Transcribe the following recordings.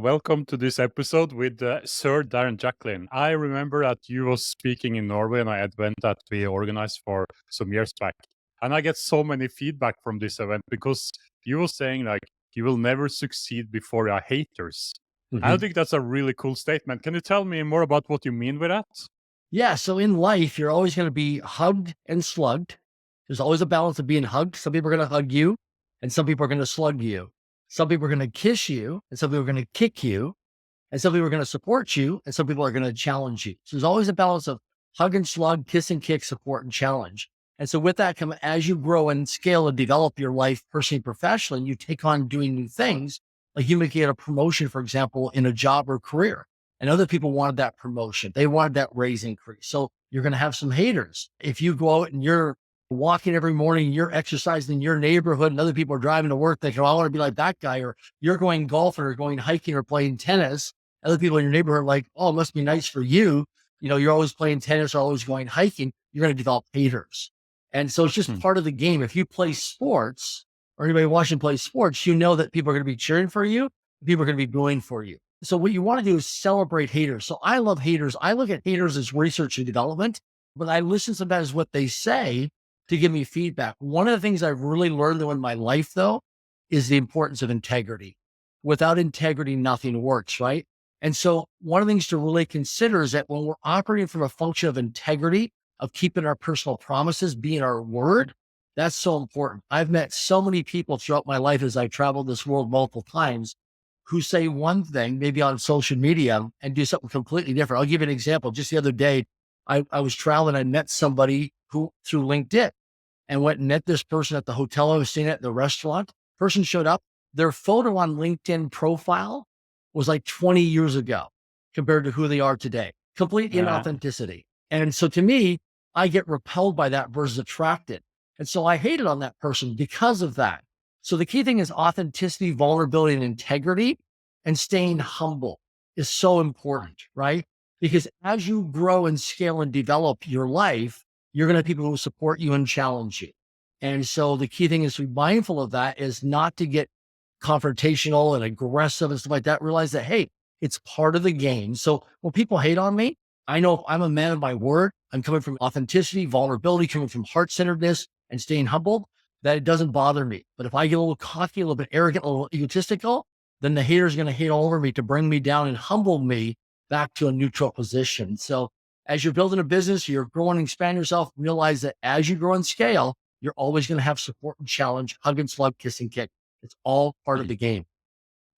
Welcome to this episode with Sir Darren Jacklin. I remember that you was speaking in Norway and I had event that we organized for some years back. And I get so many feedback from this event because you were saying like, you will never succeed before your haters. I Mhm. think that's a really cool statement. Can you tell me more about what you mean with that? Yeah, so in life, you're always going to be hugged and slugged. There's always a balance of being hugged. Some people are going to hug you, and some people are going to slug you. Some people are going to kiss you, and some people are going to kick you, and some people are going to support you, and some people are going to challenge you. So there's always a balance of hug and slug, kiss and kick, support and challenge. And so with that come as you grow and scale and develop your life personally and professionally, you take on doing new things. Like you may get a promotion, for example, in a job or career, and other people wanted that promotion. They wanted that raise increase. So you're going to have some haters. If you go out and you're walking every morning, you're exercising in your neighborhood and other people are driving to work thinking, oh, I want to be like that guy, or you're going golfing or going hiking or playing tennis. Other people in your neighborhood are like, oh, it must be nice for you. You know, you're always playing tennis or always going hiking. You're going to develop haters. And so it's just Hmm. part of the game. If you play sports or anybody watching play sports, you know that people are going to be cheering for you. People are going to be booing for you. So what you want to do is celebrate haters. So I love haters. I look at haters as research and development, but I listen sometimes what they say to give me feedback. One of the things I've really learned though in my life though, is the importance of integrity. Without integrity, nothing works, right? And so one of the things to really consider is that when we're operating from a function of integrity, of keeping our personal promises, being our word, that's so important. I've met so many people throughout my life as I traveled this world multiple times who say one thing, maybe on social media, and do something completely different. I'll give you an example. Just the other day, I was traveling. I met somebody who through LinkedIn and went and met this person at the hotel I was staying at the restaurant. Person showed up. Their photo on LinkedIn profile was like 20 years ago compared to who they are today. Complete Yeah. inauthenticity. And so to me, I get repelled by that versus attracted. And so I hated on that person because of that. So the key thing is authenticity, vulnerability, and integrity, and staying humble is so important, right? Because as you grow and scale and develop your life, you're going to have people who support you and challenge you. And so the key thing is to be mindful of that, is not to get confrontational and aggressive and stuff like that. Realize that, hey, it's part of the game. So when people hate on me, I know if I'm a man of my word, I'm coming from authenticity, vulnerability, coming from heart centeredness and staying humble, that it doesn't bother me. But if I get a little cocky, a little bit arrogant, a little egotistical, then the haters are going to hate all over me to bring me down and humble me back to a neutral position. So as you're building a business, you're growing and expand yourself, realize that as you grow and scale, you're always going to have support and challenge, hug and slug, kiss and kick. It's all part of the game.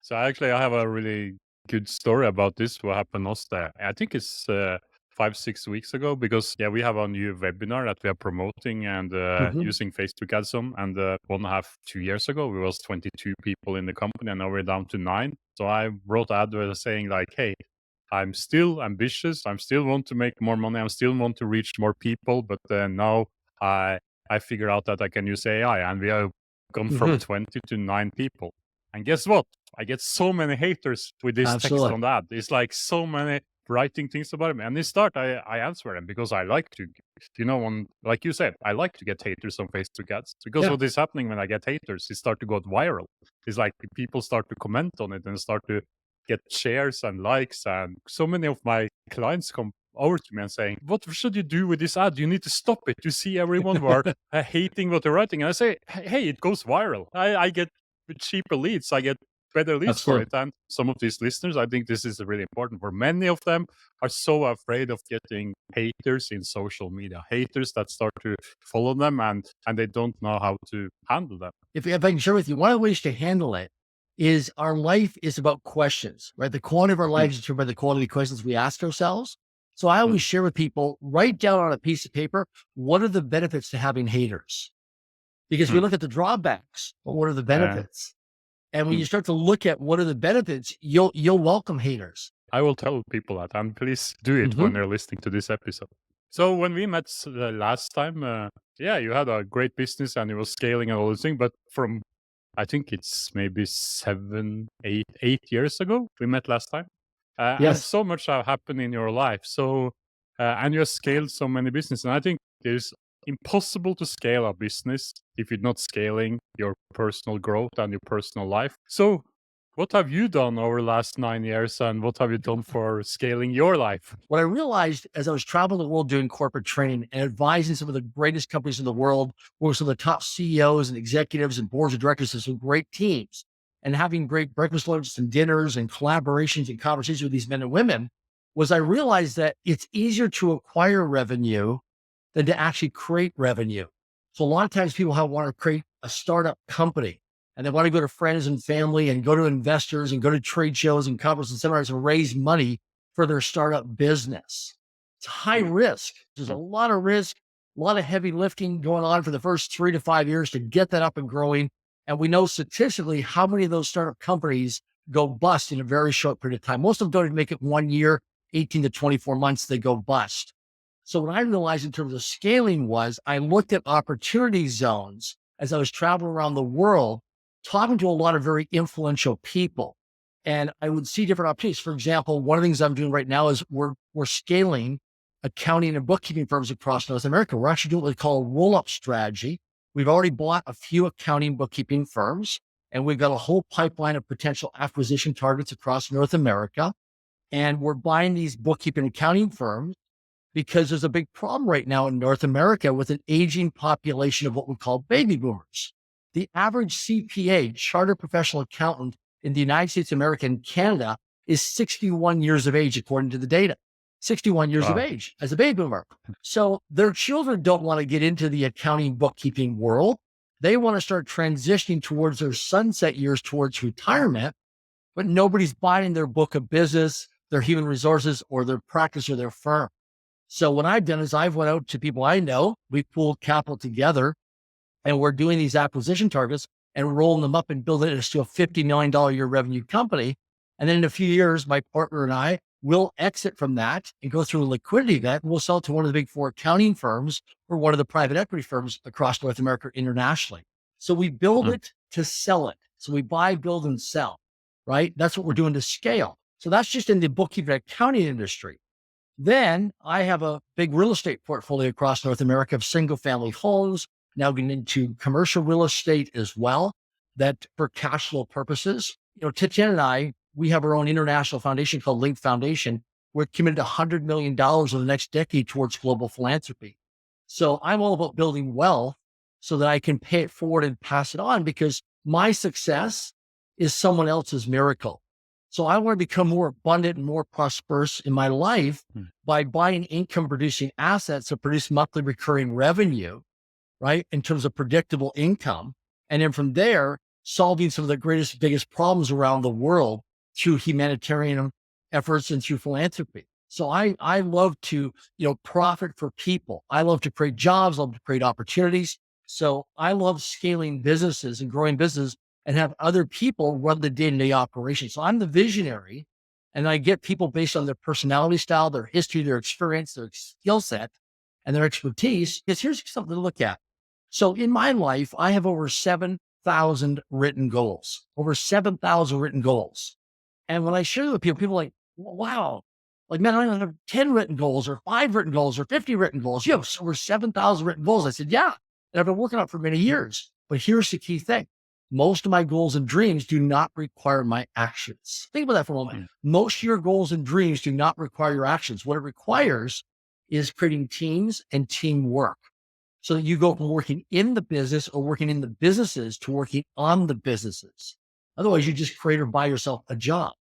So actually, I have a really good story about this. What happened us there? I think it's 5, 6 weeks ago because yeah, we have a new webinar that we are promoting and Mhm. using Facebook AweSM. And 1.5, 2 years ago, we was 22 people in the company, and now we're down to 9. So I wrote an advert saying like, "Hey, I'm still ambitious. I'm still want to make more money. I'm still want to reach more people, but now I I figure out that I can use AI, and we have gone from Mhm. 20 to 9 people." And guess what? I get so many haters with this text Absolutely. on that. It's like so many writing things about him. And in start, I answer them because I like to, when, like you said, I like to get haters on Facebook ads because Yeah. what is happening when I get haters, it start to go viral. It's like people start to comment on it and start to get shares and likes. And so many of my clients come over to me and saying, what should you do with this ad? You need to stop it. You see everyone who are hating what they're writing. And I say, hey, it goes viral. I get cheaper leads. I get better leads for Absolutely. it. And some of these listeners, I think this is really important. For many of them are so afraid of getting haters in social media, haters that start to follow them and they don't know how to handle them. If I can share with you, one of the ways to handle it is our life is about questions, right? The quality of our Mm, lives is determined by the quality of the questions we ask ourselves. So I mm, always share with people, write down on a piece of paper, what are the benefits to having haters? Because we mm. look at the drawbacks, but what are the Uh, benefits? And when mm. you start to look at what are the benefits, you'll welcome haters. I will tell people that, and please do it when Mhm. they're listening to this episode. So when we met last time, yeah, you had a great business and you were scaling and all this thing, but from I think it's maybe 7, 8 years ago we met last time, and Yes. so much have happened in your life. So, and you have scaled so many businesses, and I think it's impossible to scale a business if you're not scaling your personal growth and your personal life. So, What have you done over the last 9 years, and what have you done for scaling your life? What I realized as I was traveling the world doing corporate training and advising some of the greatest companies in the world, were some of the top CEOs and executives and boards of directors of some great teams, and having great breakfast lunches and dinners and collaborations and conversations with these men and women, was I realized that it's easier to acquire revenue than to actually create revenue. So a lot of times people want to create a startup company and they want to go to friends and family and go to investors and go to trade shows and conferences and seminars and raise money for their startup business. It's high risk. There's a lot of risk, a lot of heavy lifting going on for the first 3 to 5 years to get that up and growing. And we know statistically how many of those startup companies go bust in a very short period of time. Most of them don't even make it 1 year, 18 to 24 months, they go bust. So what I realized in terms of scaling was I looked at opportunity zones as I was traveling around the world, talking to a lot of very influential people. And I would see different opportunities. For example, one of the things I'm doing right now is we're scaling accounting and bookkeeping firms across North America. We're actually doing what we call a roll-up strategy. We've already bought a few accounting bookkeeping firms, and we've got a whole pipeline of potential acquisition targets across North America. And we're buying these bookkeeping accounting firms because there's a big problem right now in North America with an aging population of what we call baby boomers. The average CPA, chartered professional accountant in the United States of America and Canada, is 61 years of age, according to the data. 61 years of Wow. age as a baby boomer. So their children don't want to get into the accounting bookkeeping world. They want to start transitioning towards their sunset years towards retirement, but nobody's buying their book of business, their human resources, or their practice or their firm. So what I've done is I've went out to people I know, we pooled capital together, and we're doing these acquisition targets and rolling them up and building it to a $50 million a year revenue company. And then in a few years, my partner and I will exit from that and go through a liquidity event. And we'll sell to one of the big four accounting firms or one of the private equity firms across North America internationally. So we build it to sell it. So we buy, build, and sell, right? That's what we're doing to scale. So that's just in the bookkeeping accounting industry. Then I have a big real estate portfolio across North America of single family homes, now getting into commercial real estate as well, that for cash flow purposes. Titian and I, we have our own international foundation called Link Foundation. We're committed $100 million in the next decade towards global philanthropy. So I'm all about building wealth so that I can pay it forward and pass it on, because my success is someone else's miracle. So I want to become more abundant and more prosperous in my life by buying income producing assets that produce monthly recurring revenue, right? In terms of predictable income. And then from there, solving some of the greatest, biggest problems around the world through humanitarian efforts and through philanthropy. So I love to, profit for people. I love to create jobs, love to create opportunities. So I love scaling businesses and growing business and have other people run the day-to-day operation. So I'm the visionary, and I get people based on their personality style, their history, their experience, their skill set, and their expertise. Because here's something to look at. So in my life, I have over 7,000 written goals, over 7,000 written goals. And when I share them with people, people are like, wow, like, man, I don't have 10 written goals or 5 written goals or 50 written goals. You have over 7,000 written goals. I said, yeah. And I've been working on it for many years. But here's the key thing. Most of my goals and dreams do not require my actions. Think about that for a moment. Most of your goals and dreams do not require your actions. What it requires is creating teams and teamwork, so that you go from working in the business or working in the businesses to working on the businesses. Otherwise, you just create or buy yourself a job.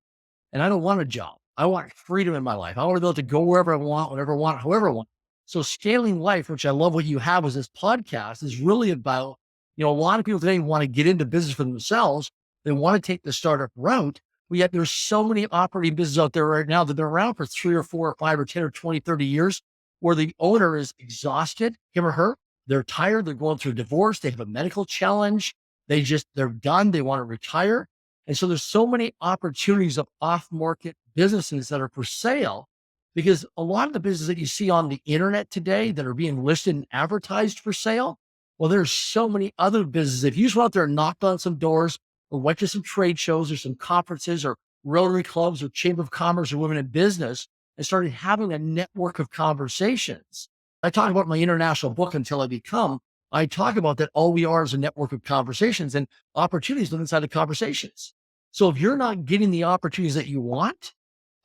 And I don't want a job. I want freedom in my life. I want to be able to go wherever I want, whenever I want, however I want. So scaling life, which I love what you have as this podcast, is really about, a lot of people today want to get into business for themselves. They want to take the startup route, but yet there's so many operating businesses out there right now that have been around for 3 or 4 or 5 or 10 or 20, 30 years, where the owner is exhausted, him or her. They're tired. They're going through a divorce. They have a medical challenge. They're done. They want to retire. And so there's so many opportunities of off-market businesses that are for sale, because a lot of the businesses that you see on the internet today that are being listed and advertised for sale, well, there's so many other businesses. If you just went out there and knocked on some doors or went to some trade shows or some conferences or Rotary clubs or Chamber of Commerce or Women in Business and started having a network of conversations. I talk about my international book, Until I Become. I talk about that all we are is a network of conversations, and opportunities live inside the conversations. So if you're not getting the opportunities that you want,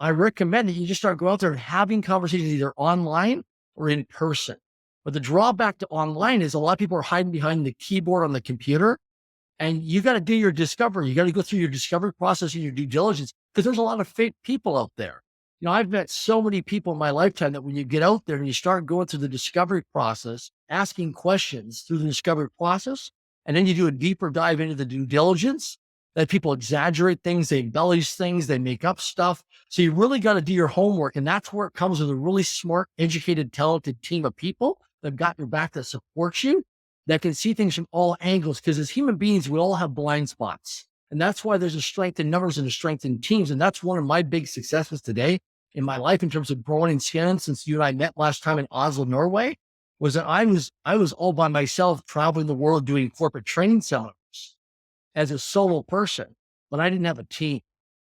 I recommend that you just start going out there and having conversations either online or in person. But the drawback to online is a lot of people are hiding behind the keyboard on the computer, and you got to do your discovery. You got to go through your discovery process and your due diligence, because there's a lot of fake people out there. I've met so many people in my lifetime that when you get out there and you start going through the discovery process, asking questions through the discovery process, and then you do a deeper dive into the due diligence, that people exaggerate things, they embellish things, they make up stuff. So you really got to do your homework. And that's where it comes with a really smart, educated, talented team of people that have got your back, that supports you, that can see things from all angles. Because as human beings, we all have blind spots. And that's why there's a strength in numbers and a strength in teams. And that's one of my big successes today in my life in terms of growing and scaling since you and I met last time in Oslo, Norway, was that I was all by myself traveling the world doing corporate training seminars as a solo person, but I didn't have a team.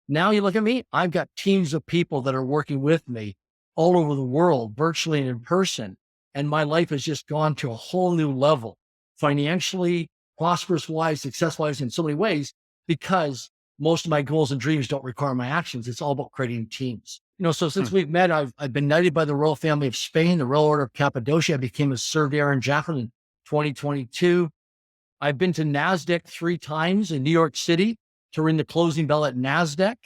Now you look at me, I've got teams of people that are working with me all over the world, virtually and in person. And my life has just gone to a whole new level, financially, prosperous wise, success wise, in so many ways, because most of my goals and dreams don't require my actions. It's all about creating teams. So since we've met, I've been knighted by the Royal Family of Spain, the Royal Order of Cappadocia. I became a Sir Darren Jacklin in 2022. I've been to NASDAQ 3 times in New York City to ring the closing bell at NASDAQ.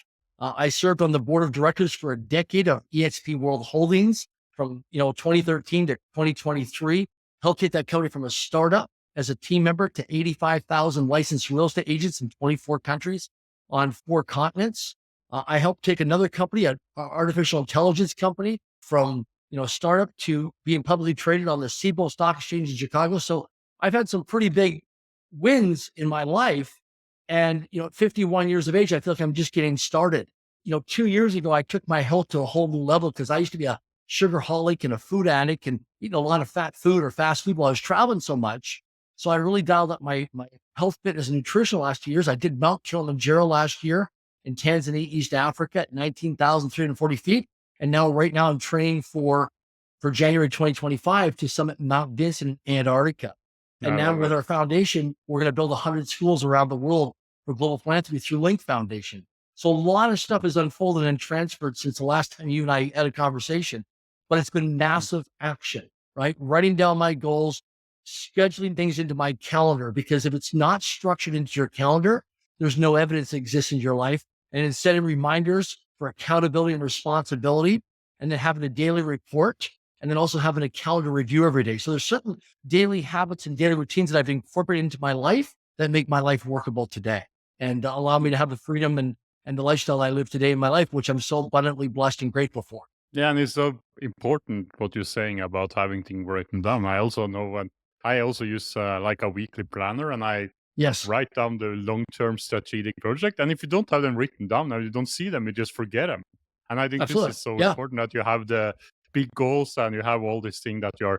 I served on the board of directors for a decade of EXP World Holdings from 2013 to 2023. Helped take that company from a startup as a team member to 85,000 licensed real estate agents in 24 countries on 4 continents. I helped take another company, an artificial intelligence company, from startup to being publicly traded on the Cboe Stock Exchange in Chicago. So I've had some pretty big wins in my life. And, at 51 years of age, I feel like I'm just getting started. 2 years ago, I took my health to a whole new level because I used to be a sugarholic and a food addict and eating a lot of fat food or fast food while I was traveling so much. So I really dialed up my health, fitness, and nutrition the last 2 years. I did Mount Kilimanjaro last year in Tanzania, East Africa at 19,340 feet. And right now I'm training for January 2025 to summit Mount Vinson in Antarctica. And now with our foundation, we're going to build 100 schools around the world for global philanthropy through Link Foundation. So a lot of stuff has unfolded and transferred since the last time you and I had a conversation, but it's been massive action, right? Writing down my goals, scheduling things into my calendar, because if it's not structured into your calendar, there's no evidence that exists in your life. And then setting reminders for accountability and responsibility, and then having a daily report, and then also having a calendar review every day. So there's certain daily habits and daily routines that I've incorporated into my life that make my life workable today and allow me to have the freedom and the lifestyle I live today in my life, which I'm so abundantly blessed and grateful for. Yeah, and it's so important what you're saying about having things written down. I also know when I also use like a weekly planner, and I Yes, write down the long-term strategic project. And if you don't have them written down, and you don't see them, you just forget them. And I think this absolutely. is so Yeah, important that you have the big goals and you have all these things that you're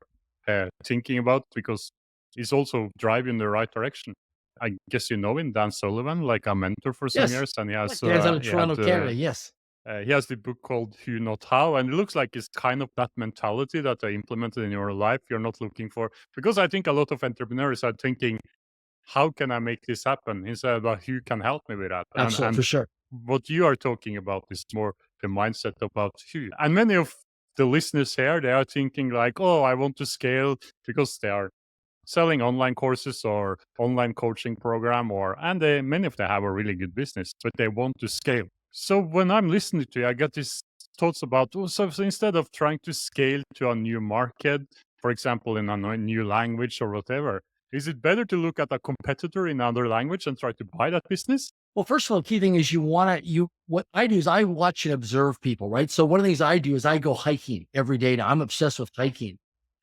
thinking about, because it's also driving in the right direction. I guess you know him, Dan Sullivan, like a mentor for some yes. years, and he has Dan's out of Toronto, Canada. Yes, he has the book called Who Not How, and it looks like it's kind of that mentality that I implemented in your life. You're not looking for, because I think a lot of entrepreneurs are thinking, how can I make this happen, instead of who can help me with that. absolutely, And for sure. what you are talking about is more the mindset about who. And many of the listeners here, they are thinking like, oh, I want to scale, because they are selling online courses or online coaching program, many of them have a really good business, but they want to scale. So when I'm listening to you, I get these thoughts about, so instead of trying to scale to a new market, for example, in a new language or whatever, is it better to look at a competitor in another language and try to buy that business? Well, first of all, the key thing is what I do is I watch and observe people, right? So one of the things I do is I go hiking every day now. I'm obsessed with hiking.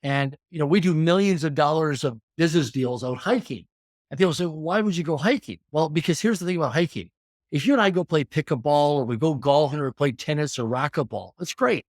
And, we do millions of dollars of business deals out hiking. And people say, well, why would you go hiking? Well, because here's the thing about hiking. If you and I go play pickleball or we go golfing or play tennis or racquetball, that's great.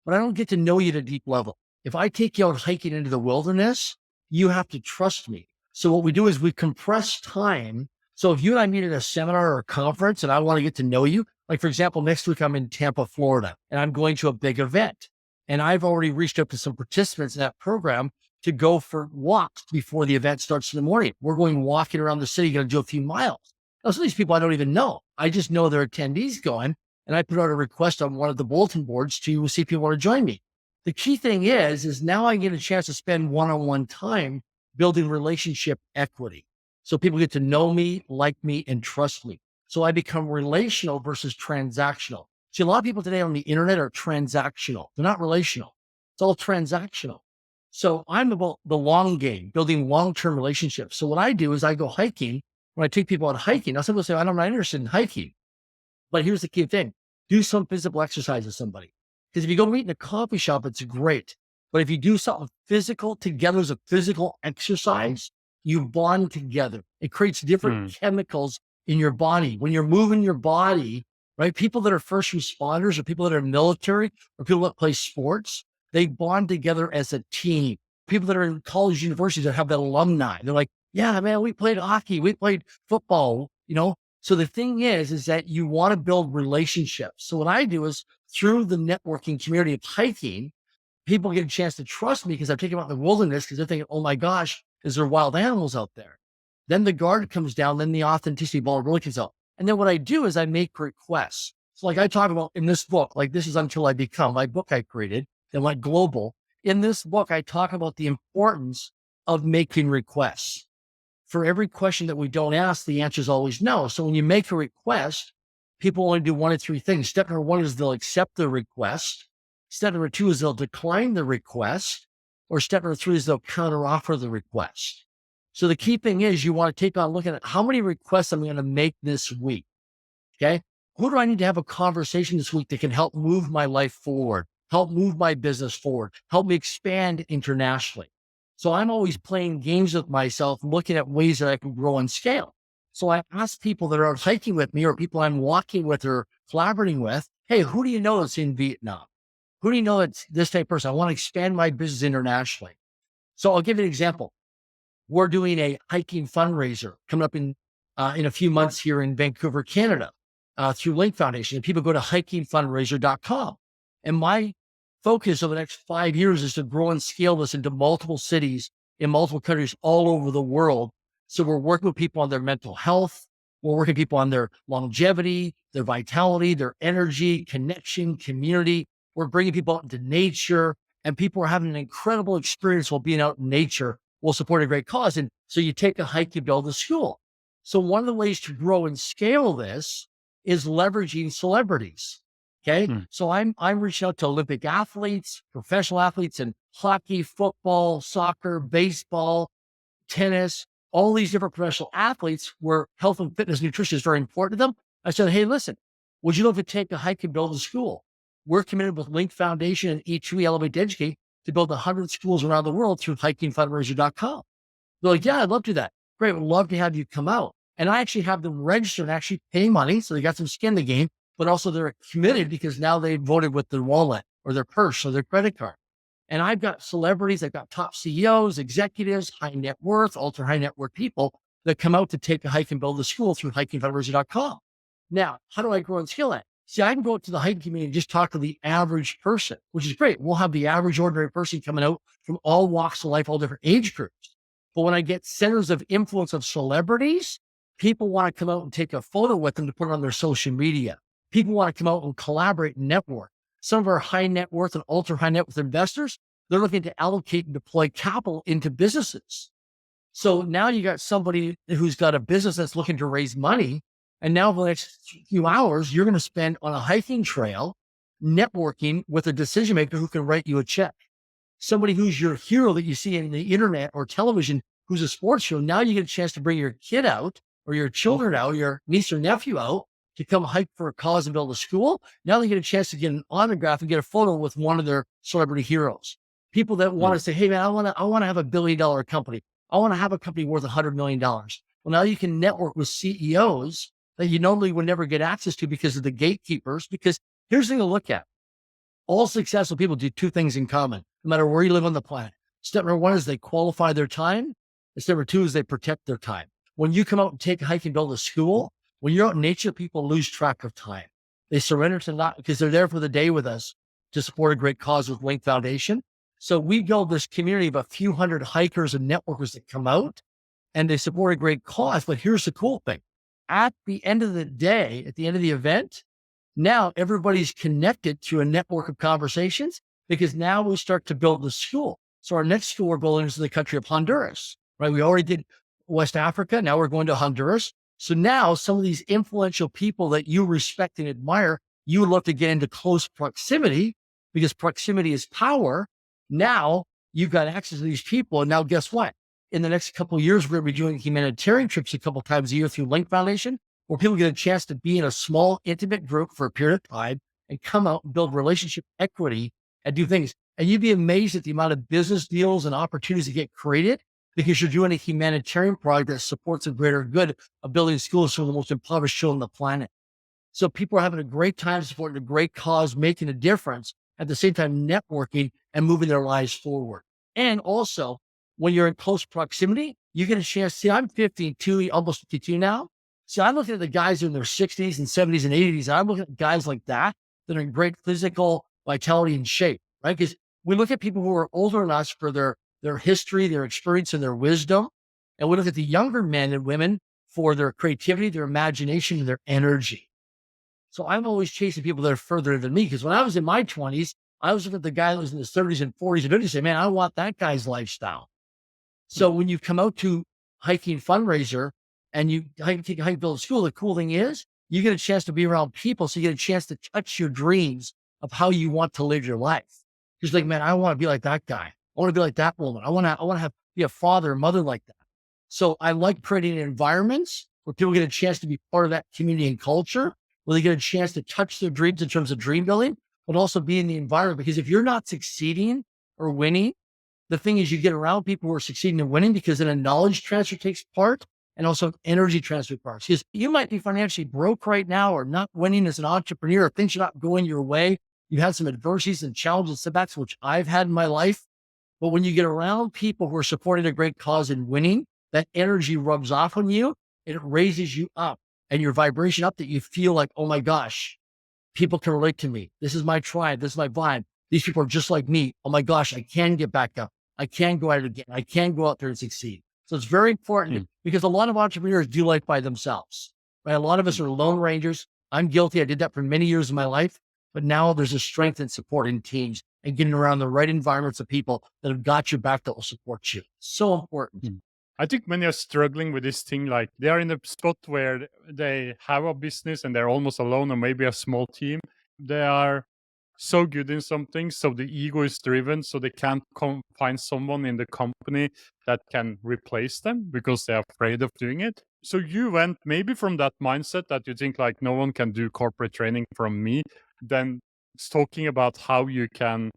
But I don't get to know you at a deep level. If I take you out hiking into the wilderness, you have to trust me. So what we do is we compress time. So if you and I meet at a seminar or a conference and I want to get to know you, like for example, next week I'm in Tampa, Florida, and I'm going to a big event. And I've already reached out to some participants in that program to go for walks before the event starts in the morning. We're going walking around the city, going to do a few miles. Now, some of these people I don't even know. I just know they're attendees going, and I put out a request on one of the bulletin boards to see if people want to join me. The key thing is now I get a chance to spend one-on-one time building relationship equity. So people get to know me, like me, and trust me. So I become relational versus transactional. See, a lot of people today on the internet are transactional. They're not relational. It's all transactional. So I'm about the long game, building long-term relationships. So what I do is I go hiking. When I take people out hiking, now some people say, I'm not interested in hiking. But here's the key thing. Do some physical exercise with somebody. Because if you go meet in a coffee shop, it's great. But if you do something physical together as a physical exercise, you bond together. It creates different chemicals in your body. When you're moving your body, right? People that are first responders or people that are military or people that play sports, they bond together as a team. People that are in college universities that have that alumni, they're like, yeah, man, we played hockey, we played football, So the thing is that you want to build relationships. So what I do is through the networking community of hiking, people get a chance to trust me because I'm taking them out in the wilderness because they're thinking, oh my gosh, is there wild animals out there? Then the guard comes down, then the authenticity ball really comes out. And then what I do is I make requests. So like I talk about in this book, like this is Until I Become, my book I created that went global. In this book, I talk about the importance of making requests. For every question that we don't ask, the answer is always no. So when you make a request, people only do one of three things. Step number one is they'll accept the request. Step number two is they'll decline the request. Or step number three is they'll counteroffer the request. So the key thing is you want to take on looking at how many requests I'm going to make this week. Okay. Who do I need to have a conversation this week that can help move my life forward, help move my business forward, help me expand internationally? So I'm always playing games with myself, looking at ways that I can grow and scale. So I ask people that are out hiking with me or people I'm walking with or collaborating with, hey, who do you know that's in Vietnam? Who do you know that's this type of person? I want to expand my business internationally. So I'll give you an example. We're doing a hiking fundraiser coming up in a few months here in Vancouver, Canada, through Link Foundation. And people go to hikingfundraiser.com. And my focus over the next 5 years is to grow and scale this into multiple cities in multiple countries all over the world. So we're working with people on their mental health. We're working with people on their longevity, their vitality, their energy, connection, community. We're bringing people out into nature, and people are having an incredible experience while being out in nature. We'll support a great cause. And so you take a hike, you build a school. So one of the ways to grow and scale this is leveraging celebrities. Okay. So I'm reaching out to Olympic athletes, professional athletes in hockey, football, soccer, baseball, tennis, all these different professional athletes where health and fitness, nutrition is very important to them. I said, hey, listen, would you love to take a hike and build a school? We're committed with Link Foundation and E2E Elevate to Educate to build 100 schools around the world through hikingfundraiser.com. They're like, yeah, I'd love to do that. Great. We'd love to have you come out. And I actually have them register and actually pay money. So they got some skin in the game, but also they're committed because now they voted with their wallet or their purse or their credit card. And I've got celebrities, I've got top CEOs, executives, high net worth, ultra high net worth people that come out to take a hike and build a school through hikingfundraiser.com. Now, how do I grow and scale that? See, I can go out to the hiking community and just talk to the average person, which is great. We'll have the average ordinary person coming out from all walks of life, all different age groups. But when I get centers of influence of celebrities, people want to come out and take a photo with them to put it on their social media. People want to come out and collaborate and network. Some of our high net worth and ultra high net worth investors, they're looking to allocate and deploy capital into businesses. So now you got somebody who's got a business that's looking to raise money. And now for the next few hours, you're going to spend on a hiking trail, networking with a decision maker who can write you a check. Somebody who's your hero that you see in the internet or television, who's a sports show. Now you get a chance to bring your kid out or your children out, your niece or nephew out to come hike for a cause and build a school. Now they get a chance to get an autograph and get a photo with one of their celebrity heroes. People that want to say, hey man, I want to have $1 billion company. I want to have a company worth $100 million. Well, now you can network with CEOs that you normally would never get access to because of the gatekeepers. Because here's the thing to look at. All successful people do two things in common, no matter where you live on the planet. Step number one is they qualify their time. And step number two is they protect their time. When you come out and take a hike and build a school, when you're out in nature, people lose track of time. They surrender to not because they're there for the day with us to support a great cause with Link Foundation. So we build this community of a few hundred hikers and networkers that come out and they support a great cause. But here's the cool thing. at the end of the day, at the end of the event, now everybody's connected to a network of conversations because now we start to build the school. So our next school we're building is in the country of Honduras, right? We already did West Africa. Now we're going to Honduras. So now some of these influential people that you respect and admire, you would love to get into close proximity because proximity is power. Now you've got access to these people. And now guess what? In the next couple of years, we're going to be doing humanitarian trips a couple of times a year through Link Foundation, where people get a chance to be in a small, intimate group for a period of time and come out and build relationship equity and do things. And you'd be amazed at the amount of business deals and opportunities that get created because you're doing a humanitarian project that supports a greater good of building schools for the most impoverished children on the planet. So people are having a great time supporting a great cause, making a difference, at the same time networking and moving their lives forward. And also, when you're in close proximity, you get a chance. See, I'm 52, almost 52 now. So I'm looking at the guys in their 60s and 70s and 80s. And I'm looking at guys like that are in great physical vitality and shape, right? Because we look at people who are older than us for their history, their experience, and their wisdom. And we look at the younger men and women for their creativity, their imagination, and their energy. So I'm always chasing people that are further than me. Because when I was in my 20s, I was looking at the guy that was in his 30s and 40s and 50s, say, man, I want that guy's lifestyle. So when you come out to hiking fundraiser and you hike build a school, the cool thing is you get a chance to be around people. So you get a chance to touch your dreams of how you want to live your life. Because like, man, I want to be like that guy. I want to be like that woman. I want to be a father or mother like that. So I like creating environments where people get a chance to be part of that community and culture, where they get a chance to touch their dreams in terms of dream building, but also be in the environment. Because if you're not succeeding or winning, the thing is you get around people who are succeeding and winning because then a knowledge transfer takes part and also energy transfer parts. Because you might be financially broke right now or not winning as an entrepreneur, or things are not going your way. You had some adversities and challenges, setbacks, which I've had in my life. But when you get around people who are supporting a great cause and winning, that energy rubs off on you and it raises you up and your vibration up that you feel like, oh my gosh, people can relate to me. This is my tribe. This is my vibe. These people are just like me. Oh my gosh, I can get back up. I can go at it again. I can go out there and succeed. So it's very important because a lot of entrepreneurs do life by themselves, right? A lot of us are lone rangers. I'm guilty. I did that for many years of my life, but now there's a strength in supporting teams and getting around the right environments of people that have got your back that will support you. So important. I think many are struggling with this thing, like they are in a spot where they have a business and they're almost alone or maybe a small team. They are so good in something, so the ego is driven, so they can't find someone in the company that can replace them because they're afraid of doing it. So you went maybe from that mindset that you think like no one can do corporate training from me, then it's talking about how you can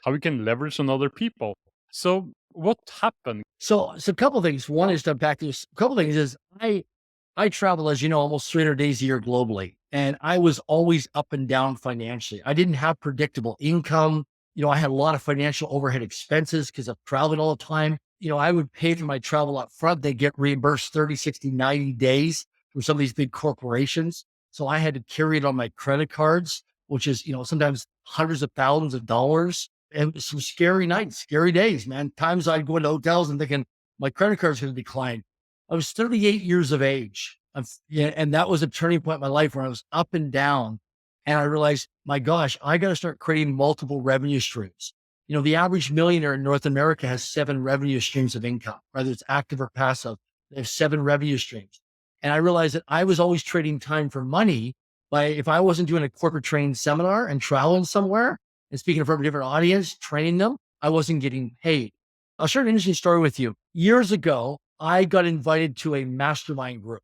leverage on other people. So what happened? So a couple of things. One is to unpack this. A couple of things is I travel, as you know, almost 300 days a year globally. And I was always up and down financially. I didn't have predictable income. I had a lot of financial overhead expenses because of traveling all the time. I would pay for my travel up front. They get reimbursed 30, 60, 90 days from some of these big corporations. So I had to carry it on my credit cards, which is, sometimes hundreds of thousands of dollars. And some scary nights, scary days, man. Times I'd go into hotels and thinking my credit card's going to decline. I was 38 years of age. And that was a turning point in my life where I was up and down. And I realized, my gosh, I got to start creating multiple revenue streams. The average millionaire in North America has 7 revenue streams of income, whether it's active or passive. They have 7 revenue streams. And I realized that I was always trading time for money if I wasn't doing a corporate training seminar and traveling somewhere and speaking in front of a different audience, training them, I wasn't getting paid. I'll share an interesting story with you. Years ago, I got invited to a mastermind group.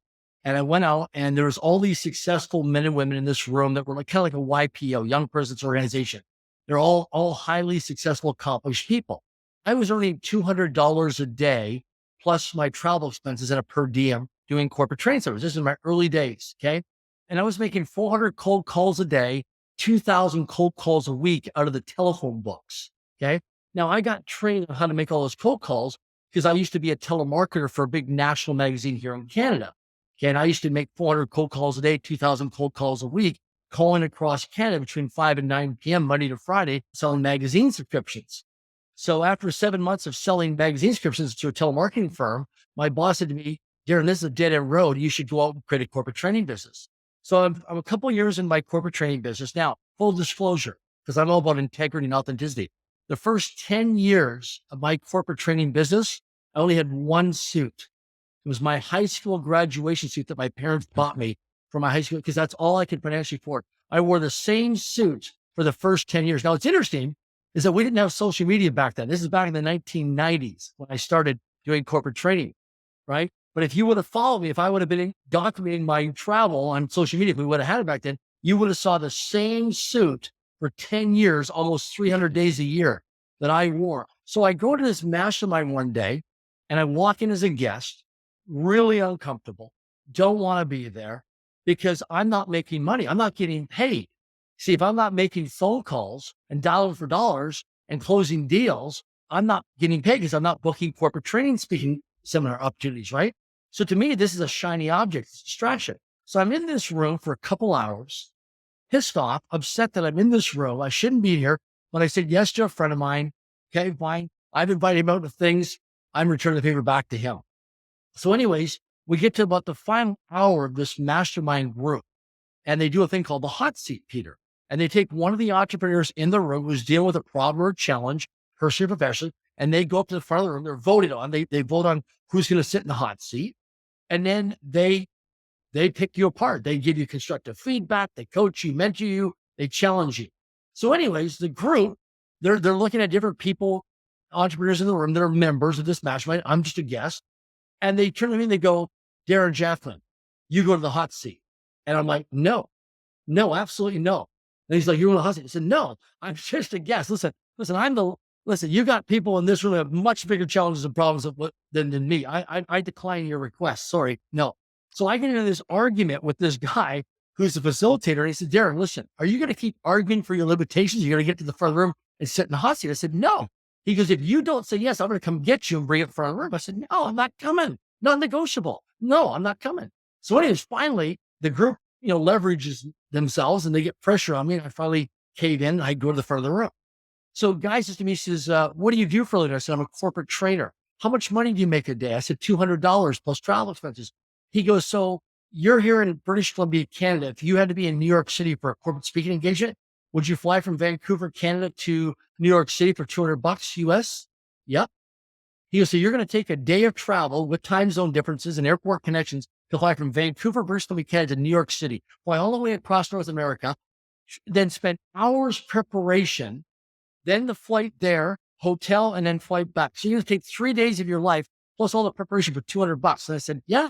And I went out and there was all these successful men and women in this room that were kind of like a YPO, Young Presidents Organization. They're all highly successful, accomplished people. I was earning $200 a day plus my travel expenses at a per diem doing corporate training services. This is my early days. Okay. And I was making 400 cold calls a day, 2,000 cold calls a week out of the telephone books. Okay. Now I got trained on how to make all those cold calls because I used to be a telemarketer for a big national magazine here in Canada. Okay, and I used to make 400 cold calls a day, 2,000 cold calls a week, calling across Canada between 5 and 9 p.m. Monday to Friday, selling magazine subscriptions. So after 7 months of selling magazine subscriptions to a telemarketing firm, my boss said to me, Darren, this is a dead end road. You should go out and create a corporate training business. So I'm a couple of years in my corporate training business. Now, full disclosure, because I'm all about integrity and authenticity. The first 10 years of my corporate training business, I only had one suit. It was my high school graduation suit that my parents bought me for my high school, because that's all I could financially afford. I wore the same suit for the first 10 years. Now, what's interesting is that we didn't have social media back then. This is back in the 1990s when I started doing corporate training, right? But if you would have followed me, if I would have been documenting my travel on social media, if we would have had it back then, you would have saw the same suit for 10 years, almost 300 days a year that I wore. So I go to this mastermind one day and I walk in as a guest, really uncomfortable, don't want to be there because I'm not making money. I'm not getting paid. See, if I'm not making phone calls and dollar for dollars and closing deals, I'm not getting paid because I'm not booking corporate training speaking seminar opportunities, right? So to me, this is a shiny object, it's a distraction. So I'm in this room for a couple hours, pissed off, upset that I'm in this room. I shouldn't be here. But I said yes to a friend of mine. Okay, fine. I've invited him out to things. I'm returning the favor back to him. So anyways, we get to about the final hour of this mastermind group, and they do a thing called the hot seat, Peter. And they take one of the entrepreneurs in the room who's dealing with a problem or a challenge, personally or professionally, and they go up to the front of the room. They're voted on. They vote on who's going to sit in the hot seat. And then they pick you apart. They give you constructive feedback. They coach you, mentor you, they challenge you. So anyways, the group, they're looking at different people, entrepreneurs in the room that are members of this mastermind. I'm just a guest. And they turn to me and they go, Darren Jacklin, you go to the hot seat. And I'm like, no, absolutely no. And he's like, you're on the hot seat. I said, no, I'm just a guest. Listen, you got people in this room that have much bigger challenges and problems than me. I decline your request. Sorry. No. So I get into this argument with this guy who's the facilitator. And he said, Darren, listen, are you going to keep arguing for your limitations? You're going to get to the front of the room and sit in the hot seat. I said, no. He goes, if you don't say yes, I'm going to come get you and bring it in front of the room. I said, no, I'm not coming. Not negotiable. No, I'm not coming. So anyways, finally, the group, leverages themselves and they get pressure on me. And I finally cave in. I go to the front of the room. So guy says to me, he says, what do you do for a living? I said, I'm a corporate trainer. How much money do you make a day? I said, $200 plus travel expenses. He goes, so you're here in British Columbia, Canada. If you had to be in New York City for a corporate speaking engagement, would you fly from Vancouver, Canada to New York City for $200 US? Yep. He goes, so you're going to take a day of travel with time zone differences and airport connections to fly from Vancouver, British Columbia, Canada to New York City, fly all the way across North America, then spend hours preparation, then the flight there, hotel, and then flight back. So you're going to take 3 days of your life plus all the preparation for $200. And I said, yeah.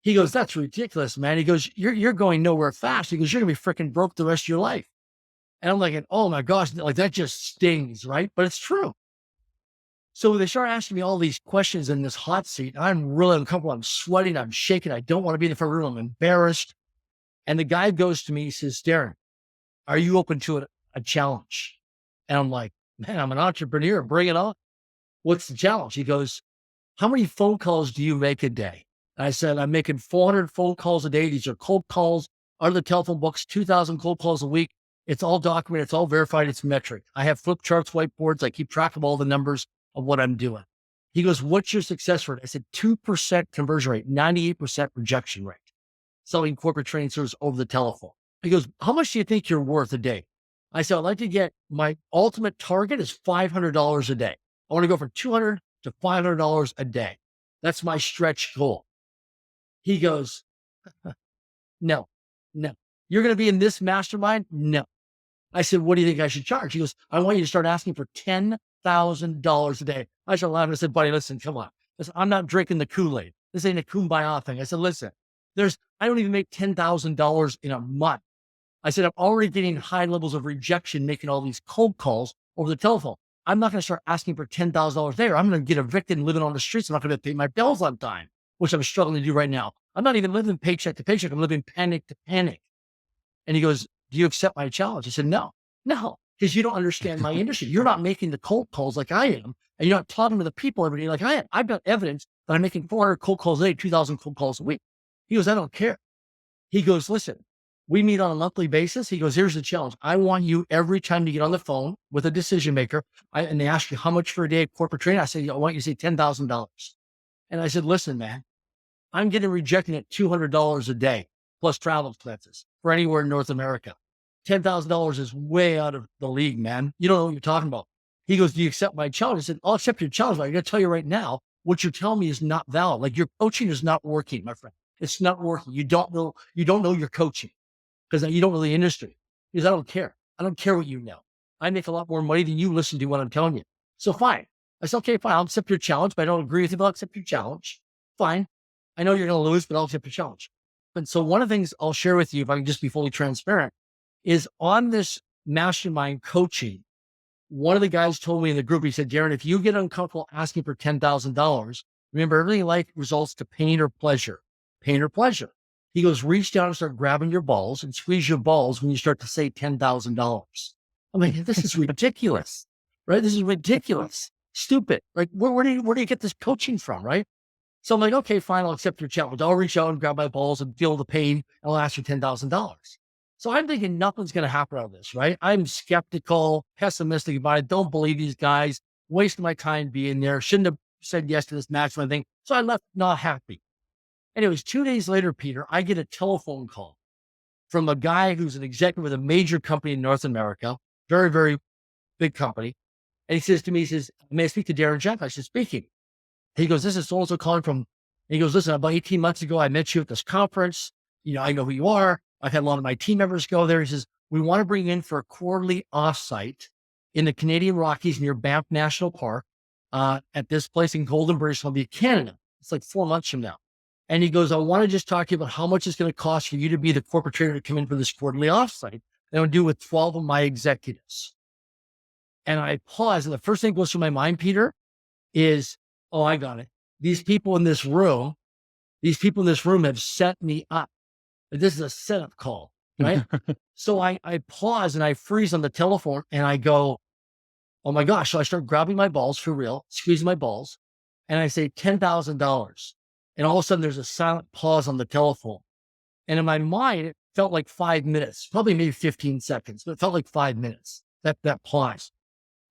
He goes, that's ridiculous, man. He goes, you're going nowhere fast. He goes, you're going to be freaking broke the rest of your life. And I'm like, oh my gosh, like that just stings, right? But it's true. So they start asking me all these questions in this hot seat. I'm really uncomfortable. I'm sweating. I'm shaking. I don't want to be in the front room. I'm embarrassed. And the guy goes to me, he says, Darren, are you open to a challenge? And I'm like, man, I'm an entrepreneur. Bring it on. What's the challenge? He goes, how many phone calls do you make a day? And I said, I'm making 400 phone calls a day. These are cold calls out of the telephone books, 2,000 cold calls a week. It's all documented. It's all verified. It's metric. I have flip charts, whiteboards. I keep track of all the numbers of what I'm doing. He goes, what's your success rate? I said, 2% conversion rate, 98% rejection rate, selling corporate training service over the telephone. He goes, how much do you think you're worth a day? I said, I'd like to get, my ultimate target is $500 a day. I want to go from $200 to $500 a day. That's my stretch goal. He goes, no. You're going to be in this mastermind? No. I said, what do you think I should charge? He goes, I want you to start asking for $10,000 a day. I started laughing. I said, buddy, listen, come on. Listen, I'm not drinking the Kool-Aid. This ain't a kumbaya thing. I said, listen, I don't even make $10,000 in a month. I said, I'm already getting high levels of rejection, making all these cold calls over the telephone. I'm not going to start asking for $10,000 there. I'm going to get evicted and living on the streets. I'm not going to pay my bills on time, which I'm struggling to do right now. I'm not even living paycheck to paycheck. I'm living panic to panic. And he goes, do you accept my challenge? I said, no, because you don't understand my industry. You're not making the cold calls like I am. And you're not talking to the people every day like I am. I've got evidence that I'm making 400 cold calls a day, 2,000 cold calls a week. He goes, I don't care. He goes, listen, we meet on a monthly basis. He goes, here's the challenge. I want you every time you get on the phone with a decision maker and they ask you how much for a day of corporate training. I said, I want you to say $10,000. And I said, listen, man, I'm getting rejected at $200 a day plus travel expenses for anywhere in North America. $10,000 is way out of the league, man. You don't know what you're talking about. He goes, do you accept my challenge? I said, I'll accept your challenge, but I got to tell you right now, what you're telling me is not valid. Like your coaching is not working, my friend. It's not working. You don't know your coaching because you don't know the industry. Because I don't care. I don't care what you know. I make a lot more money than you listen to what I'm telling you. So fine. I said, okay, fine. I'll accept your challenge, but I don't agree with you, but I'll accept your challenge. Fine. I know you're going to lose, but I'll accept your challenge. And so one of the things I'll share with you, if I can just be fully transparent, is on this mastermind coaching, one of the guys told me in the group, he said, Darren, if you get uncomfortable asking for $10,000, remember everything in life results to pain or pleasure. Pain or pleasure. He goes, reach down and start grabbing your balls and squeeze your balls when you start to say $10,000. I'm like, this is ridiculous, right? This is ridiculous, stupid. Like, where do you get this coaching from, right? So I'm like, okay, fine, I'll accept your challenge. I'll reach out and grab my balls and feel the pain, and I'll ask you $10,000. So I'm thinking nothing's going to happen out of this, right? I'm skeptical, pessimistic about it. Don't believe these guys. Wasting my time being there. Shouldn't have said yes to this mastermind thing. So I left not happy. Anyways, 2 days later, Peter, I get a telephone call from a guy who's an executive with a major company in North America, very, very big company. And he says to me, he says, may I speak to Darren Jacklin? I said, speaking. He goes, this is so-and-so calling from, he goes, listen, about 18 months ago, I met you at this conference. I know who you are. I've had a lot of my team members go there. He says, we want to bring you in for a quarterly offsite in the Canadian Rockies near Banff National Park at this place in Golden, British Columbia, Canada. It's like 4 months from now. And he goes, I want to just talk to you about how much it's going to cost for you to be the corporate trainer to come in for this quarterly offsite. And I'll do it with 12 of my executives. And I pause. And the first thing that goes through my mind, Peter, is, oh, I got it. These people in this room have set me up. This is a setup call, right? So I pause and I freeze on the telephone and I go, oh my gosh. So I start grabbing my balls for real, squeezing my balls. And I say $10,000. And all of a sudden there's a silent pause on the telephone. And in my mind, it felt like 5 minutes, probably maybe 15 seconds, but it felt like 5 minutes, that pause.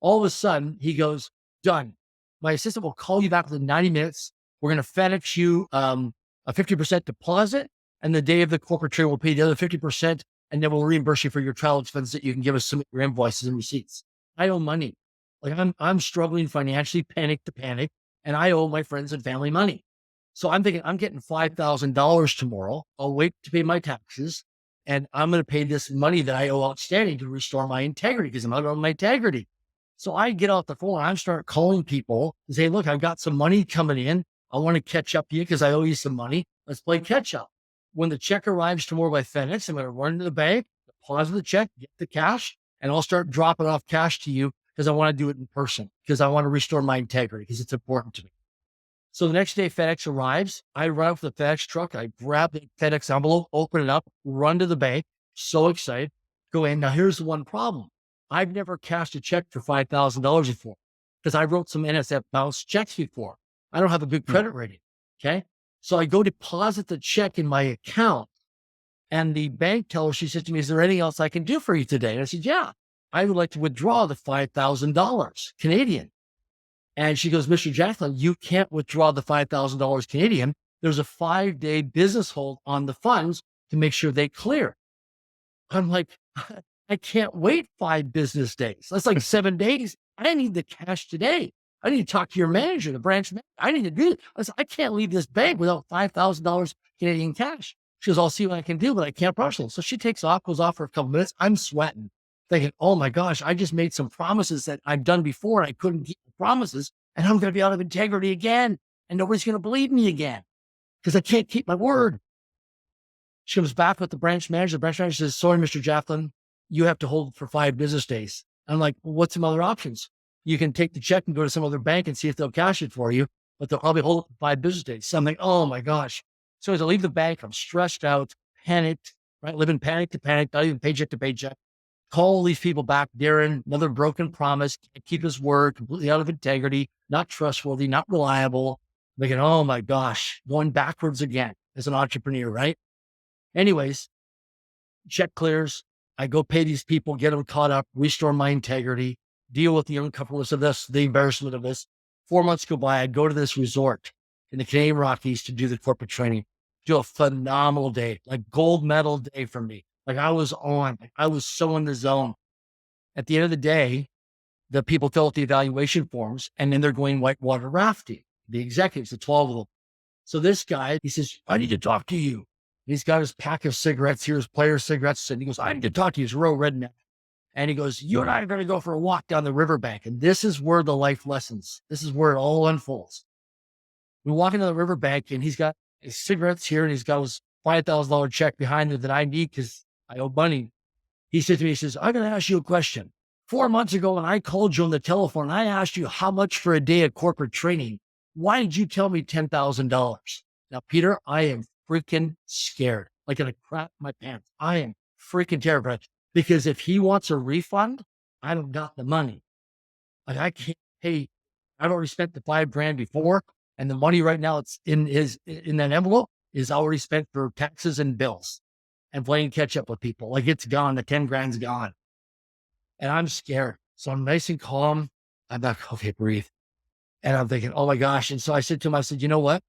All of a sudden he goes, done. My assistant will call you back within 90 minutes. We're going to FedEx you a 50% deposit. And the day of the corporate trade, we'll pay the other 50%. And then we'll reimburse you for your travel expenses that you can give us some your invoices and receipts. I owe money. Like I'm struggling financially, panic to panic. And I owe my friends and family money. So I'm thinking I'm getting $5,000 tomorrow. I'll wait to pay my taxes. And I'm going to pay this money that I owe outstanding to restore my integrity because I'm out on my integrity. So I get off the phone and I start calling people and say, look, I've got some money coming in. I want to catch up to you because I owe you some money. Let's play catch up. When the check arrives tomorrow by FedEx, I'm going to run to the bank, deposit the check, get the cash, and I'll start dropping off cash to you because I want to do it in person because I want to restore my integrity because it's important to me. So the next day FedEx arrives. I run up with the FedEx truck. I grab the FedEx envelope, open it up, run to the bank. So excited. Go in. Now here's the one problem. I've never cashed a check for $5,000 before because I wrote some NSF bounce checks before. I don't have a good credit rating. Okay. So I go deposit the check in my account and the bank teller, she said to me, is there anything else I can do for you today? And I said, yeah, I would like to withdraw the $5,000 Canadian. And she goes, Mr. Jacklin, you can't withdraw the $5,000 Canadian. There's a 5-day business hold on the funds to make sure they clear. I'm like, I can't wait 5 business days. That's like 7 days. I need the cash today. I need to talk to your manager, the branch manager. I need to do it. I can't leave this bank without $5,000 Canadian cash. She goes, I'll see what I can do, but I can't partially. So she takes off, goes off for a couple minutes. I'm sweating, thinking, oh my gosh, I just made some promises that I've done before and I couldn't keep the promises. And I'm going to be out of integrity again. And nobody's going to believe me again because I can't keep my word. She comes back with the branch manager. The branch manager says, sorry, Mr. Jacklin, you have to hold it for 5 business days. I'm like, well, what's some other options? You can take the check and go to some other bank and see if they'll cash it for you, but they'll probably hold it for 5 business days. So I'm like, oh my gosh. So as I leave the bank, I'm stressed out, panicked, right? Living panic to panic, not even paycheck to paycheck. Call these people back. Darren, another broken promise, can't keep his word, completely out of integrity, not trustworthy, not reliable. Thinking, oh my gosh, going backwards again as an entrepreneur, right? Anyways, check clears. I go pay these people, get them caught up, restore my integrity, deal with the uncomfortableness of this, the embarrassment of this. 4 months go by. I go to this resort in the Canadian Rockies to do the corporate training. Do a phenomenal day, like gold medal day for me. Like I was on, I was so in the zone. At the end of the day, the people fill out the evaluation forms and then they're going whitewater rafting. The executives, the 12 of them. So this guy, he says, I need to talk to you. He's got his pack of cigarettes here, his player cigarettes. And he goes, I need to talk to you. He's a real redneck. And he goes, you and I are going to go for a walk down the riverbank. And this is where the life lessons, this is where it all unfolds. We walk into the riverbank and he's got his cigarettes here and he's got his $5,000 check behind him that I need because I owe money. He said to me, he says, I'm going to ask you a question. 4 months ago, when I called you on the telephone, I asked you how much for a day of corporate training. Why did you tell me $10,000? Now, Peter, I am freaking scared. Like in a crap my pants. I am freaking terrified because if he wants a refund, I don't got the money. Like I can't pay. I've already spent the $5,000 before, and the money right now it's in that envelope is already spent for taxes and bills and playing catch up with people. Like it's gone. The 10 grand's gone. And I'm scared. So I'm nice and calm. I'm like, okay, breathe. And I'm thinking, oh my gosh. And so I said to him, I said, you know what?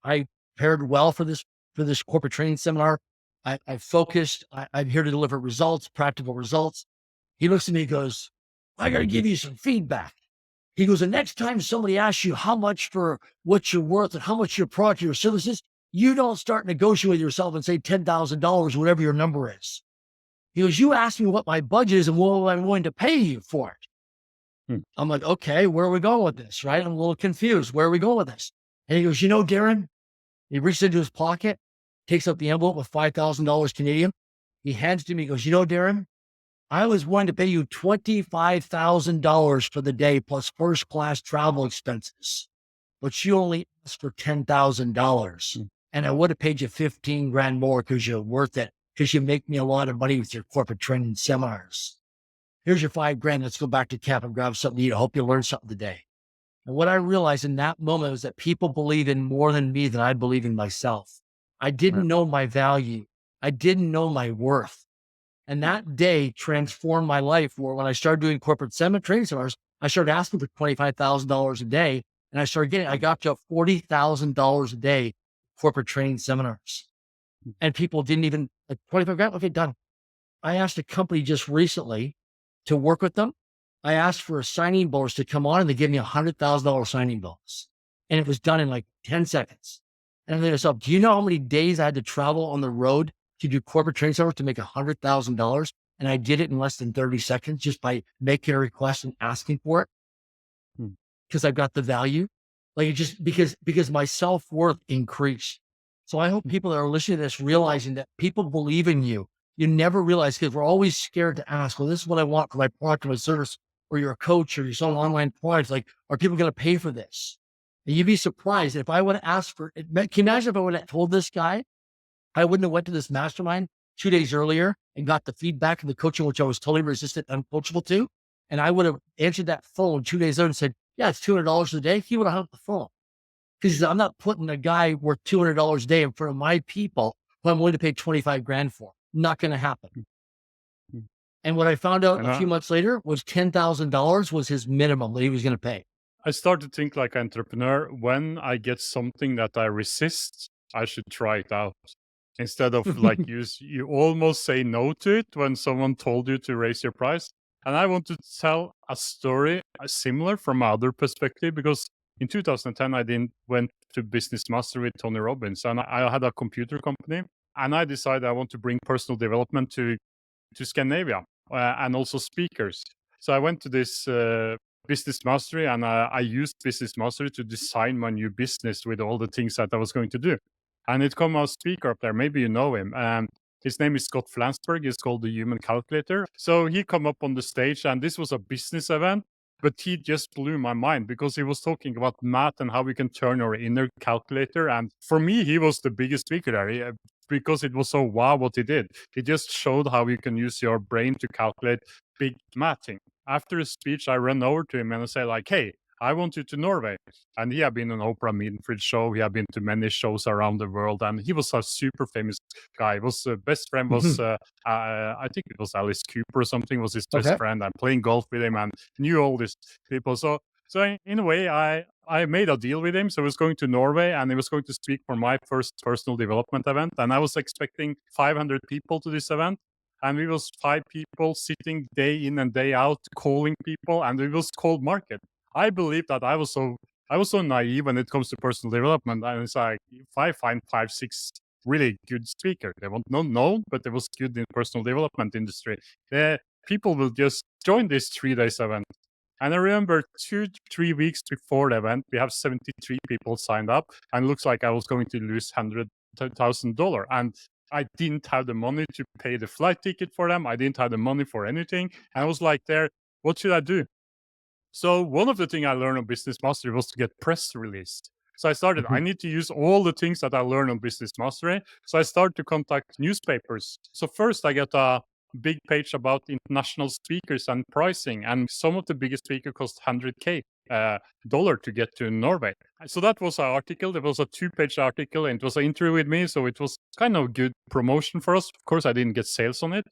I prepared well for this corporate training seminar. I focused. I'm here to deliver results, practical results. He looks at me and goes, I got to give you some feedback. He goes, the next time somebody asks you how much for what you're worth and how much your product or your services, you don't start negotiating with yourself and say $10,000, whatever your number is. He goes, you asked me what my budget is and what I'm willing to pay you for it. I'm like, okay, where are we going with this? Right? I'm a little confused. Where are we going with this? And he goes, you know, Darren, he reaches into his pocket, takes out the envelope with $5,000 Canadian. He hands it to me. He goes, you know, Darren, I was willing to pay you $25,000 for the day plus first class travel expenses, but you only asked for $10,000. And I would have paid you 15 grand more because you're worth it. Because you make me a lot of money with your corporate training seminars. Here's your $5,000. Let's go back to camp and grab something to eat. I hope you learned something today. And what I realized in that moment was that people believe in more than me than I believe in myself. I didn't know my value. I didn't know my worth. And that day transformed my life where when I started doing corporate training seminars, I started asking for $25,000 a day. And I got to $40,000 a day corporate training seminars. And people didn't even, like 25 grand, okay, done. I asked a company just recently to work with them. I asked for a signing bonus to come on and they gave me $100,000 signing bonus. And it was done in like 10 seconds. And I think to myself, do you know how many days I had to travel on the road to do corporate training seminars to make $100,000? And I did it in less than 30 seconds just by making a request and asking for it. Because I've got the value. Like it just because my self-worth increased. So I hope people that are listening to this realizing that people believe in you. You never realize because we're always scared to ask, well, this is what I want for my product or my service, or you're a coach or you're selling online products. Like, are people going to pay for this? And you'd be surprised if I would have asked for it. Can you imagine if I would have told this guy, I wouldn't have went to this mastermind 2 days earlier and got the feedback and the coaching, which I was totally resistant, uncoachable to. And I would have answered that phone 2 days later and said, yeah, it's $200 a day. He would have hung up the phone. Because I'm not putting a guy worth $200 a day in front of my people who I'm willing to pay 25 grand for. Not going to happen. And what I found out a few months later was $10,000 was his minimum that he was going to pay. I started to think like an entrepreneur. When I get something that I resist, I should try it out. Instead of like you almost say no to it when someone told you to raise your price. And I want to tell a story similar from my other perspective, because in 2010, I went to Business Master with Tony Robbins, and I had a computer company, and I decided I want to bring personal development to Scandinavia and also speakers. So I went to this Business Mastery, and I used Business Mastery to design my new business with all the things that I was going to do. And it come a speaker up there. Maybe you know him. His name is Scott Flansburgh. He's called the Human Calculator. So he come up on the stage, and this was a business event. But he just blew my mind because he was talking about math and how we can turn our inner calculator. And for me, he was the biggest speaker there because it was so wow what he did. He just showed how you can use your brain to calculate big math thing. After his speech, I ran over to him and I said like, hey, I want you to Norway. And he had been on Oprah Winfrey show. He had been to many shows around the world. And he was a super famous guy. His best friend was, I think it was Alice Cooper or something was his best friend. I'm playing golf with him and knew all these people. So in a way, I made a deal with him. So I was going to Norway and he was going to speak for my first personal development event. And I was expecting 500 people to this event. And we was 5 people sitting day in and day out, calling people, and it was cold market. I believe that I was so naive when it comes to personal development. And it's like, if I find 5, 6 really good speakers, they weren't not known, but they was good in personal development industry, the people will just join this 3 days event. And I remember 2, 3 weeks before the event, we have 73 people signed up, and it looks like I was going to lose $100,000. And I didn't have the money to pay the flight ticket for them. I didn't have the money for anything. And I was like, there, what should I do? So one of the things I learned on Business Mastery was to get press released. So I started, I Mhm. need to use all the things that I learned on Business Mastery. So I started to contact newspapers. So first I get a big page about international speakers and pricing. And some of the biggest speakers cost 100K dollar to get to Norway. So that was an article. There was a 2-page article and it was an interview with me. So it was kind of good promotion for us. Of course, I didn't get sales on it.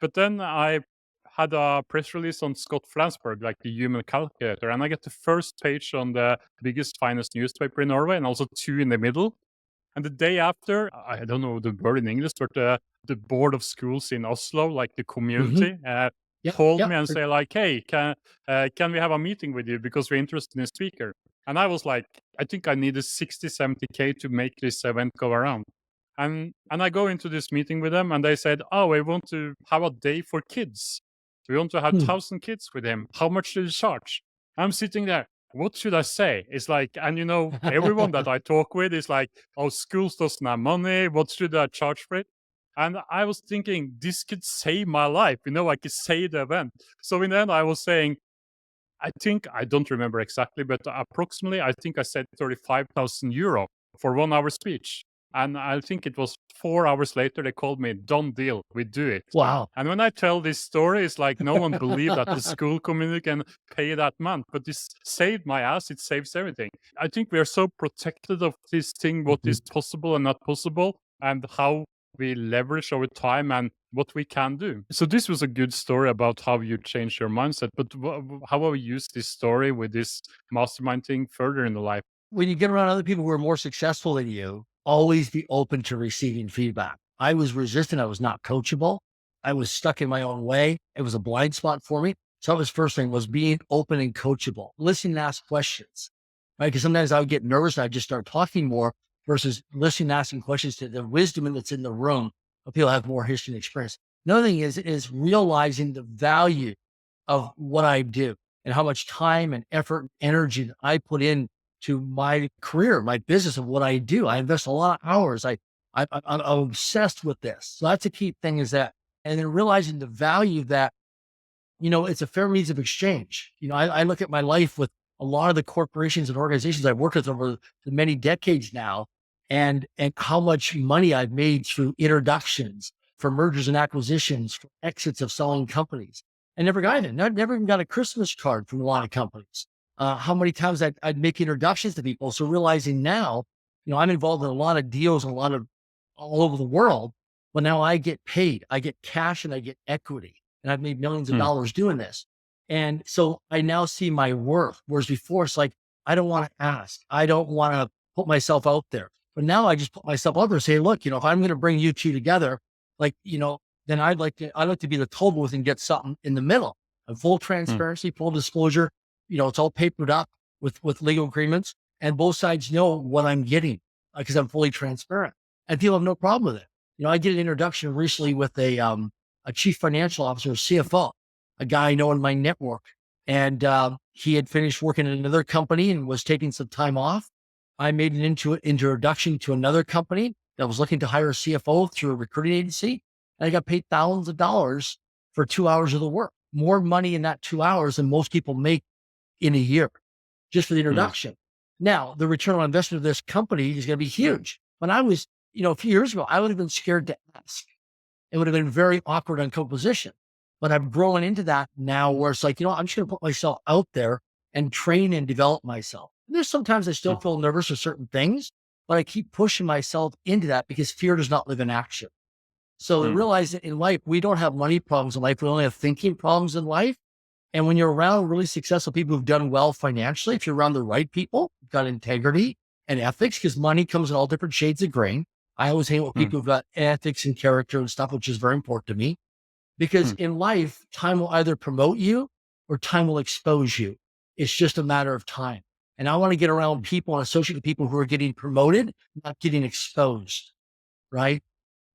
But then I had a press release on Scott Flansburgh, like the human calculator, and I get the first page on the biggest, finest newspaper in Norway, and also 2 in the middle. And the day after, I don't know the word in English, but the board of schools in Oslo, like the Mhm. community, Yep. called Yep. me and say like, "Hey, can we have a meeting with you because we're interested in a speaker?" And I was like, I think I needed 60, 70K to make this event go around. And I go into this meeting with them, and they said, "Oh, we want to have a day for kids. We want to have Hmm. 1,000 kids with him. How much do you charge?" I'm sitting there. What should I say? It's like, and everyone that I talk with is like, "Oh, schools doesn't have money. What should I charge for it?" And I was thinking, this could save my life. I could save the event. So in the end, I was saying, I think, I don't remember exactly, but approximately, I think I said 35,000 euro for 1 hour speech. And I think it was 4 hours later, they called me, done deal, we do it. Wow. And when I tell this story, it's like no one believed that the school community can pay that month, but this saved my ass. It saves everything. I think we are so protected of this thing, what Mhm. is possible and not possible, and how we leverage our time and what we can do. So this was a good story about how you change your mindset, but how have you used this story with this mastermind thing further in the life? When you get around other people who are more successful than you, always be open to receiving feedback. I was resistant. I was not coachable. I was stuck in my own way. It was a blind spot for me. So that was first thing, was being open and coachable, listening and ask questions, right? Because sometimes I would get nervous and I'd just start talking more versus listening and asking questions to the wisdom that's in the room of people who have more history and experience. Another thing is realizing the value of what I do and how much time and effort and energy that I put in to my career, my business, of what I do. I invest a lot of hours. I'm obsessed with this. So that's a key thing, is that, and then realizing the value that, it's a fair means of exchange. I look at my life with a lot of the corporations and organizations I've worked with over the many decades now, and how much money I've made through introductions, for mergers and acquisitions, for exits of selling companies. I never got it. Never even got a Christmas card from a lot of companies. How many times I'd make introductions to people. So realizing now, I'm involved in a lot of deals, all over the world, but now I get paid. I get cash and I get equity, and I've made millions of Hmm. dollars doing this. And so I now see my worth. Whereas before, it's like, I don't want to ask. I don't want to put myself out there. But now I just put myself out there and say, look, if I'm going to bring you two together, like, then I'd like to be the total booth and get something in the middle of full Hmm. transparency, full disclosure. It's all papered up with legal agreements, and both sides know what I'm getting because I'm fully transparent, and people have no problem with it. I did an introduction recently with a chief financial officer, CFO, a guy I know in my network. And he had finished working at another company and was taking some time off. I made an introduction to another company that was looking to hire a CFO through a recruiting agency. And I got paid thousands of dollars for 2 hours of the work, more money in that 2 hours than most people make in a year, just for the Hmm. introduction. Now, the return on investment of this company is going to be huge. When I was, a few years ago, I would have been scared to ask. It would have been very awkward on co-position. But I'm growing into that now, where it's like, I'm just going to put myself out there and train and develop myself. And there's sometimes I still Hmm. feel nervous for certain things, but I keep pushing myself into that because fear does not live in action. So I Hmm. realize that in life, we don't have money problems in life. We only have thinking problems in life. And when you're around really successful people who've done well financially, if you're around the right people, who've got integrity and ethics, because money comes in all different shades of gray. I always hang out with people who've got ethics and character and stuff, which is very important to me. Because in life, time will either promote you or time will expose you. It's just a matter of time. And I want to get around people and associate with people who are getting promoted, not getting exposed, right?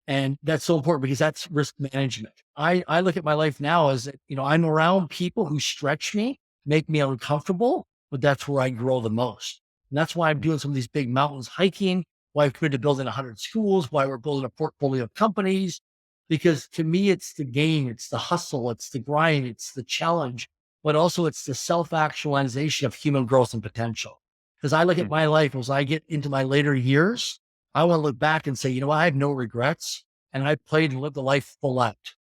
And that's so important because that's risk management. I look at my life now as, I'm around people who stretch me, make me uncomfortable, but that's where I grow the most. And that's why I'm doing some of these big mountains hiking, why I've committed to building 100 schools, why we're building a portfolio of companies. Because to me, it's the game, it's the hustle, it's the grind, it's the challenge, but also it's the self-actualization of human growth and potential. Because I look at my life as I get into my later years, I want to look back and say, I have no regrets. And I played and lived the life full out,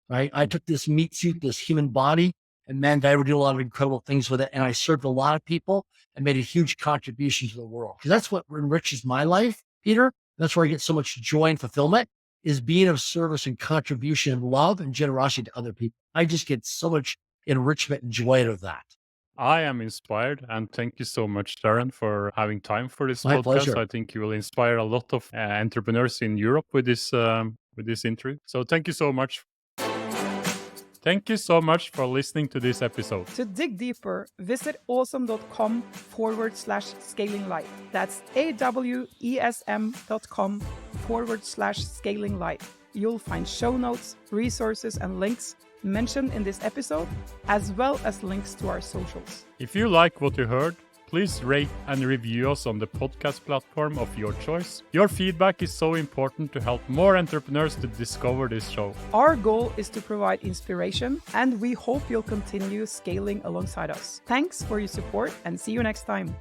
right? I took this meat suit, this human body, and man, I would do a lot of incredible things with it. And I served a lot of people and made a huge contribution to the world. Because that's what enriches my life, Peter. That's where I get so much joy and fulfillment, is being of service and contribution and love and generosity to other people. I just get so much enrichment and joy out of that. I am inspired, and thank you so much, Darren, for having time for this My podcast. pleasure. I think you will inspire a lot of entrepreneurs in Europe with this interview. So thank you so much. Thank you so much for listening to this episode. To dig deeper, visit awesome.com/scalinglife. That's AWESM.com/scalinglife. You'll find show notes, resources, and links mentioned in this episode, as well as links to our socials. If you like what you heard, please rate and review us on the podcast platform of your choice. Your feedback is so important to help more entrepreneurs to discover this show. Our goal is to provide inspiration, and we hope you'll continue scaling alongside us. Thanks for your support, and see you next time.